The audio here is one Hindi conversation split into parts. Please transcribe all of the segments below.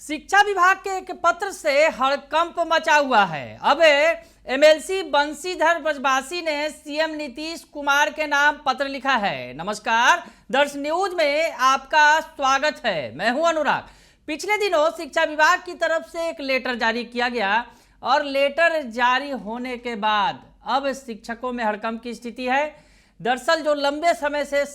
शिक्षा विभाग के एक पत्र से हड़कंप मचा हुआ है। अब एमएलसी बंशीधर ब्रजवासी ने सीएम नीतीश कुमार के नाम पत्र लिखा है। नमस्कार, दर्श न्यूज में आपका स्वागत है। मैं हूं अनुराग। पिछले दिनों शिक्षा विभाग की तरफ से एक लेटर जारी किया गया और लेटर जारी होने के बाद अब शिक्षकों में हड़कंप की स्थिति है। दरअसल जो लंबे समय से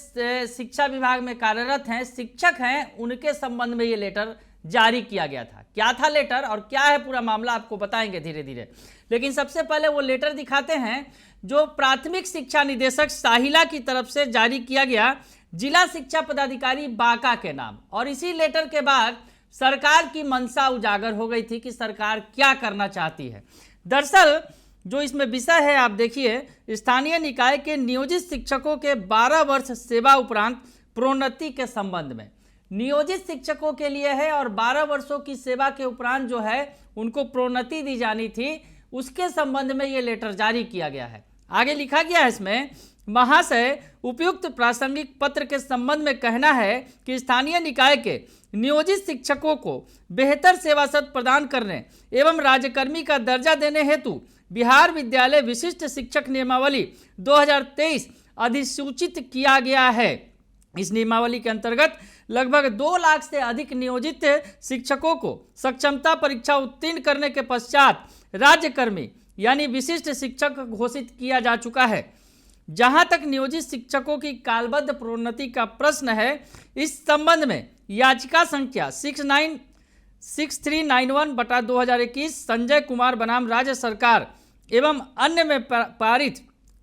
शिक्षा विभाग में कार्यरत हैं, शिक्षक हैं, उनके संबंध में ये लेटर जारी किया गया था। क्या था लेटर और क्या है पूरा मामला, आपको बताएंगे धीरे धीरे। लेकिन सबसे पहले वो लेटर दिखाते हैं जो प्राथमिक शिक्षा निदेशक साहिला की तरफ से जारी किया गया जिला शिक्षा पदाधिकारी बांका के नाम। और इसी लेटर के बाद सरकार की मंशा उजागर हो गई थी कि सरकार क्या करना चाहती है। दरअसल जो इसमें विषय है, आप देखिए, स्थानीय निकाय के नियोजित शिक्षकों के 12 वर्ष सेवा उपरांत प्रोन्नति के संबंध में नियोजित शिक्षकों के लिए है और 12 वर्षों की सेवा के उपरांत जो है उनको प्रोन्नति दी जानी थी, उसके संबंध में ये लेटर जारी किया गया है। आगे लिखा गया है इसमें, महाशय, उपयुक्त प्रासंगिक पत्र के संबंध में कहना है कि स्थानीय निकाय के नियोजित शिक्षकों को बेहतर सेवा सत्र प्रदान करने एवं राज्यकर्मी का दर्जा देने हेतु बिहार विद्यालय विशिष्ट शिक्षक नियमावली 2023 अधिसूचित किया गया है। इस नियमावली के अंतर्गत लगभग 2 लाख से अधिक नियोजित शिक्षकों को सक्षमता परीक्षा उत्तीर्ण करने के पश्चात राज्यकर्मी यानी विशिष्ट शिक्षक घोषित किया जा चुका है। जहां तक नियोजित शिक्षकों की कालबद्ध प्रोन्नति का प्रश्न है, इस संबंध में याचिका संख्या 6391/2021 संजय कुमार बनाम राज्य सरकार एवं अन्य में पारित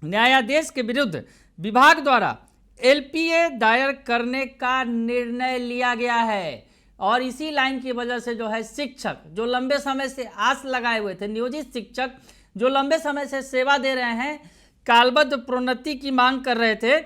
न्यायादेश के विरुद्ध विभाग द्वारा एलपीए दायर करने का निर्णय लिया गया है। और इसी लाइन की वजह से जो है शिक्षक जो लंबे समय से आस लगाए हुए थे, नियोजित शिक्षक जो लंबे समय से सेवा दे रहे हैं, कालबद्ध प्रोन्नति की मांग कर रहे थे,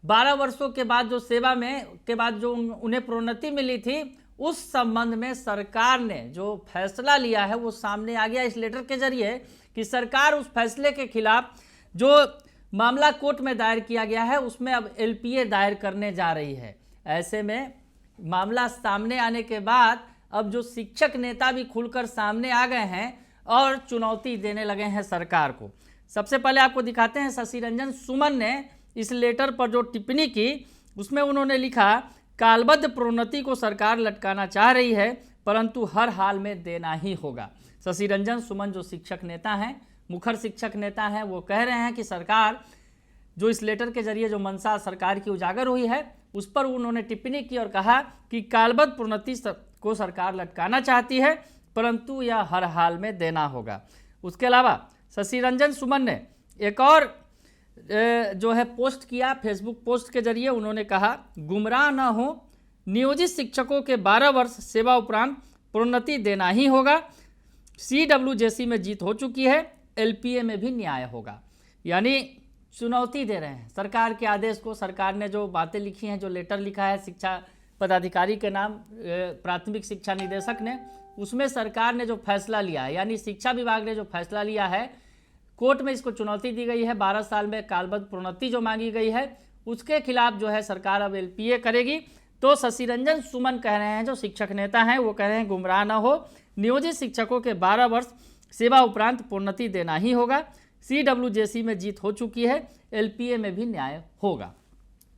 12 वर्षों के बाद जो सेवा में के बाद जो उन्हें प्रोन्नति मिली थी, उस संबंध में सरकार ने जो फैसला लिया है वो सामने आ गया इस लेटर के जरिए कि सरकार उस फैसले के खिलाफ जो मामला कोर्ट में दायर किया गया है उसमें अब एलपीए दायर करने जा रही है। ऐसे में मामला सामने आने के बाद अब जो शिक्षक नेता भी खुलकर सामने आ गए हैं और चुनौती देने लगे हैं सरकार को। सबसे पहले आपको दिखाते हैं, शशि रंजन सुमन ने इस लेटर पर जो टिप्पणी की उसमें उन्होंने लिखा, कालबद्ध प्रोन्नति को सरकार लटकाना चाह रही है परंतु हर हाल में देना ही होगा। शशि रंजन सुमन जो शिक्षक नेता हैं, मुखर शिक्षक नेता हैं, वो कह रहे हैं कि सरकार जो इस लेटर के जरिए जो मंशा सरकार की उजागर हुई है उस पर उन्होंने टिप्पणी की और कहा कि कालबद्ध प्रोन्नति को सरकार लटकाना चाहती है परंतु यह हर हाल में देना होगा। उसके अलावा शशि रंजन सुमन ने एक और जो है पोस्ट किया, फेसबुक पोस्ट के जरिए उन्होंने कहा, गुमराह न हो, नियोजित शिक्षकों के 12 वर्ष सेवा उपरांत प्रोन्नति देना ही होगा। CWJC में जीत हो चुकी है, एलपीए में भी न्याय होगा। यानी चुनौती दे रहे हैं सरकार के आदेश को। सरकार ने जो बातें लिखी हैं, जो लेटर लिखा है शिक्षा पदाधिकारी के नाम प्राथमिक शिक्षा निदेशक ने, उसमें सरकार ने जो फैसला लिया है, यानी शिक्षा विभाग ने जो फैसला लिया है, कोर्ट में इसको चुनौती दी गई है। 12 साल में कालबद्ध प्रोन्नति जो मांगी गई है उसके खिलाफ जो है सरकार अब एलपीए करेगी। तो शशि रंजन सुमन कह रहे हैं, जो शिक्षक नेता हैं, वो कह रहे हैं गुमराह न हो, नियोजित शिक्षकों के 12 वर्ष सेवा उपरांत प्रोन्नति देना ही होगा। CWJC में जीत हो चुकी है, एलपीए में भी न्याय होगा।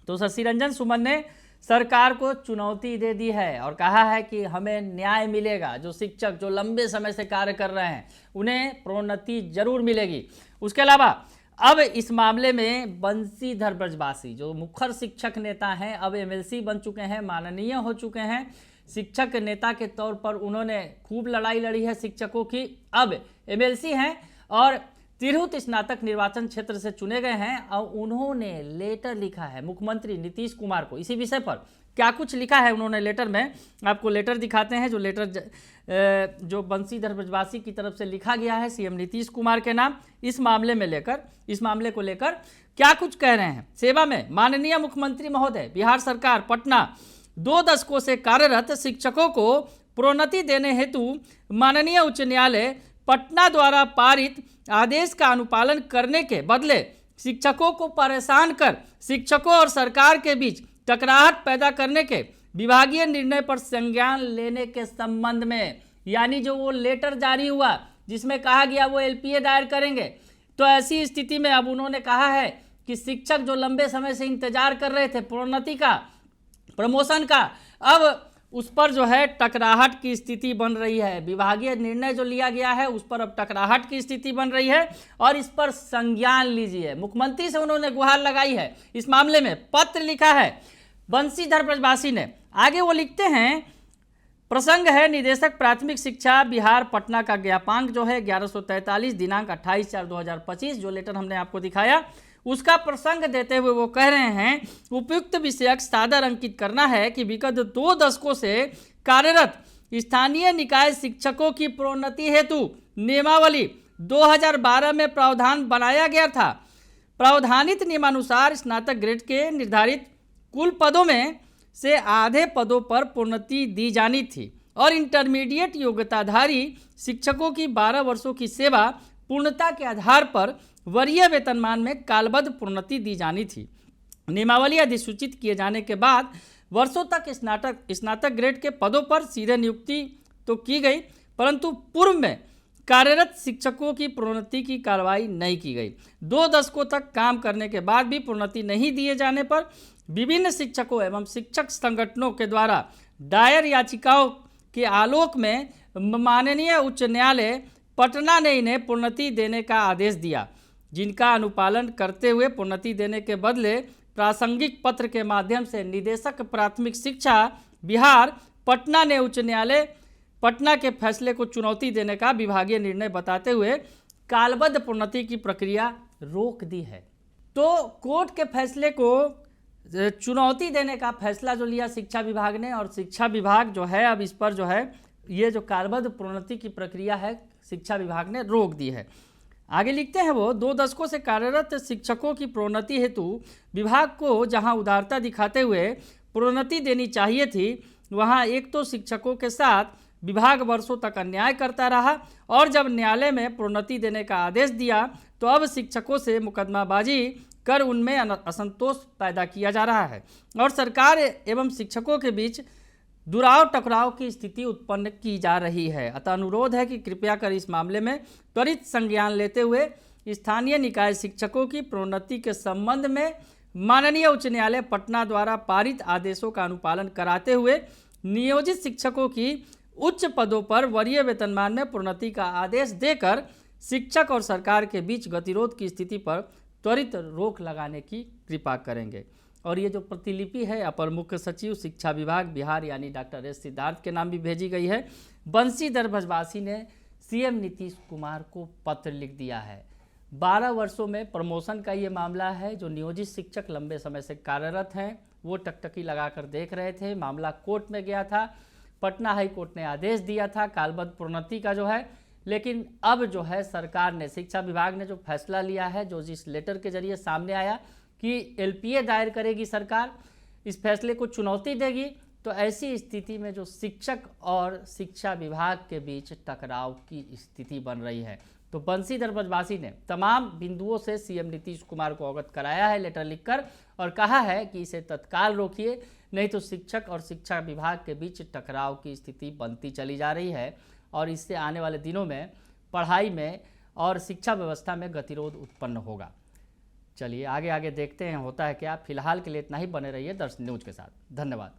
तो शशि रंजन सुमन ने सरकार को चुनौती दे दी है और कहा है कि हमें न्याय मिलेगा। जो शिक्षक जो लंबे समय से कार्य कर रहे हैं उन्हें प्रोन्नति जरूर मिलेगी। उसके अलावा अब इस मामले में बंशीधर ब्रजवासी जो मुखर शिक्षक नेता हैं, अब एमएलसी बन चुके हैं, माननीय हो चुके हैं। शिक्षक नेता के तौर पर उन्होंने खूब लड़ाई लड़ी है शिक्षकों की, अब एमएलसी हैं और तिरहुत स्नातक निर्वाचन क्षेत्र से चुने गए हैं और उन्होंने लेटर लिखा है मुख्यमंत्री नीतीश कुमार को। इसी विषय पर क्या कुछ लिखा है उन्होंने लेटर में, आपको लेटर दिखाते हैं। जो लेटर जो बंशीधर ब्रजवासी की तरफ से लिखा गया है सीएम नीतीश कुमार के नाम, इस मामले को लेकर क्या कुछ कह रहे हैं। सेवा में माननीय मुख्यमंत्री महोदय, बिहार सरकार पटना 2 दशकों से कार्यरत शिक्षकों को प्रोन्नति देने हेतु माननीय उच्च न्यायालय पटना द्वारा पारित आदेश का अनुपालन करने के बदले शिक्षकों को परेशान कर शिक्षकों और सरकार के बीच टकराहट पैदा करने के विभागीय निर्णय पर संज्ञान लेने के संबंध में। यानी जो वो लेटर जारी हुआ जिसमें कहा गया वो एलपीए दायर करेंगे, तो ऐसी स्थिति में अब उन्होंने कहा है कि शिक्षक जो लंबे समय से इंतजार कर रहे थे प्रोन्नति का, प्रमोशन का, अब उस पर जो है टकराहट की स्थिति बन रही है। विभागीय निर्णय जो लिया गया है उस पर अब टकराहट की स्थिति बन रही है और इस पर संज्ञान लीजिए। मुख्यमंत्री से उन्होंने गुहार लगाई है, इस मामले में पत्र लिखा है बंशीधर ब्रजवासी ने। आगे वो लिखते हैं, प्रसंग है निदेशक प्राथमिक शिक्षा बिहार पटना का ज्ञापांक जो है 1143 दिनांक 28/4/2025, जो लेटर हमने आपको दिखाया उसका प्रसंग देते हुए वो कह रहे हैं, उपयुक्त विषयक सादर अंकित करना है कि विगत 2 दशकों से कार्यरत स्थानीय निकाय शिक्षकों की प्रोन्नति हेतु नियमावली 2012 में प्रावधान बनाया गया था। प्रावधानित नियमानुसार स्नातक ग्रेड के निर्धारित कुल पदों में से आधे पदों पर प्रोन्नति दी जानी थी और इंटरमीडिएट योग्यताधारी शिक्षकों की 12 वर्षों की सेवा पूर्णता के आधार पर वरीय वेतनमान में कालबद्ध प्रोन्नति दी जानी थी। नियमावली अधिसूचित किए जाने के बाद वर्षों तक स्नातक ग्रेड के पदों पर सीधे नियुक्ति तो की गई, परंतु पूर्व में कार्यरत शिक्षकों की प्रोन्नति की कार्रवाई नहीं की गई। 2 दशकों तक काम करने के बाद भी प्रोन्नति नहीं दिए जाने पर विभिन्न शिक्षकों एवं शिक्षक संगठनों के द्वारा दायर याचिकाओं के आलोक में माननीय उच्च न्यायालय पटना ने इन्हें प्रोन्नति देने का आदेश दिया, जिनका अनुपालन करते हुए प्रोन्नति देने के बदले प्रासंगिक पत्र के माध्यम से निदेशक प्राथमिक शिक्षा बिहार पटना ने उच्च न्यायालय पटना के फैसले को चुनौती देने का विभागीय निर्णय बताते हुए कालबद्ध प्रोन्नति की प्रक्रिया रोक दी है। तो कोर्ट के फैसले को चुनौती देने का फैसला जो लिया शिक्षा विभाग ने, और शिक्षा विभाग जो है अब इस पर जो है ये जो कालबद्ध प्रोन्नति की प्रक्रिया है शिक्षा विभाग ने रोक दी है। आगे लिखते हैं वो, 2 दशकों से कार्यरत शिक्षकों की प्रोन्नति हेतु विभाग को जहां उदारता दिखाते हुए प्रोन्नति देनी चाहिए थी, वहां एक तो शिक्षकों के साथ विभाग वर्षों तक अन्याय करता रहा और जब न्यायालय में प्रोन्नति देने का आदेश दिया तो अब शिक्षकों से मुकदमाबाजी कर उनमें असंतोष पैदा किया जा रहा है और सरकार एवं शिक्षकों के बीच दुराव टकराव की स्थिति उत्पन्न की जा रही है। अतः अनुरोध है कि कृपया कर इस मामले में त्वरित संज्ञान लेते हुए स्थानीय निकाय शिक्षकों की प्रोन्नति के संबंध में माननीय उच्च न्यायालय पटना द्वारा पारित आदेशों का अनुपालन कराते हुए नियोजित शिक्षकों की उच्च पदों पर वरीय वेतनमान में प्रोन्नति का आदेश देकर शिक्षक और सरकार के बीच गतिरोध की स्थिति पर त्वरित रोक लगाने की कृपा करेंगे। और ये जो प्रतिलिपि है अपर मुख्य सचिव शिक्षा विभाग बिहार यानी डॉक्टर एस सिद्धार्थ के नाम भी भेजी गई है। बंशीधर ब्रजवासी ने सीएम नीतीश कुमार को पत्र लिख दिया है। 12 वर्षों में प्रमोशन का ये मामला है। जो नियोजित शिक्षक लंबे समय से कार्यरत हैं वो टकटकी लगाकर देख रहे थे। मामला कोर्ट में गया था, पटना हाई कोर्ट ने आदेश दिया था कालबद्ध प्रोन्नति का जो है, लेकिन अब जो है सरकार ने, शिक्षा विभाग ने जो फैसला लिया है, जो जिस लेटर के जरिए सामने आया कि एलपीए दायर करेगी सरकार, इस फैसले को चुनौती देगी, तो ऐसी स्थिति में जो शिक्षक और शिक्षा विभाग के बीच टकराव की स्थिति बन रही है। तो बंशीधर ब्रजवासी ने तमाम बिंदुओं से सीएम नीतीश कुमार को अवगत कराया है लेटर लिखकर और कहा है कि इसे तत्काल रोकिए, नहीं तो शिक्षक और शिक्षा विभाग के बीच टकराव की स्थिति बनती चली जा रही है और इससे आने वाले दिनों में पढ़ाई में और शिक्षा व्यवस्था में गतिरोध उत्पन्न होगा। चलिए आगे देखते हैं होता है क्या। फिलहाल के लिए इतना ही, बने रहिए दर्शन न्यूज के साथ। धन्यवाद।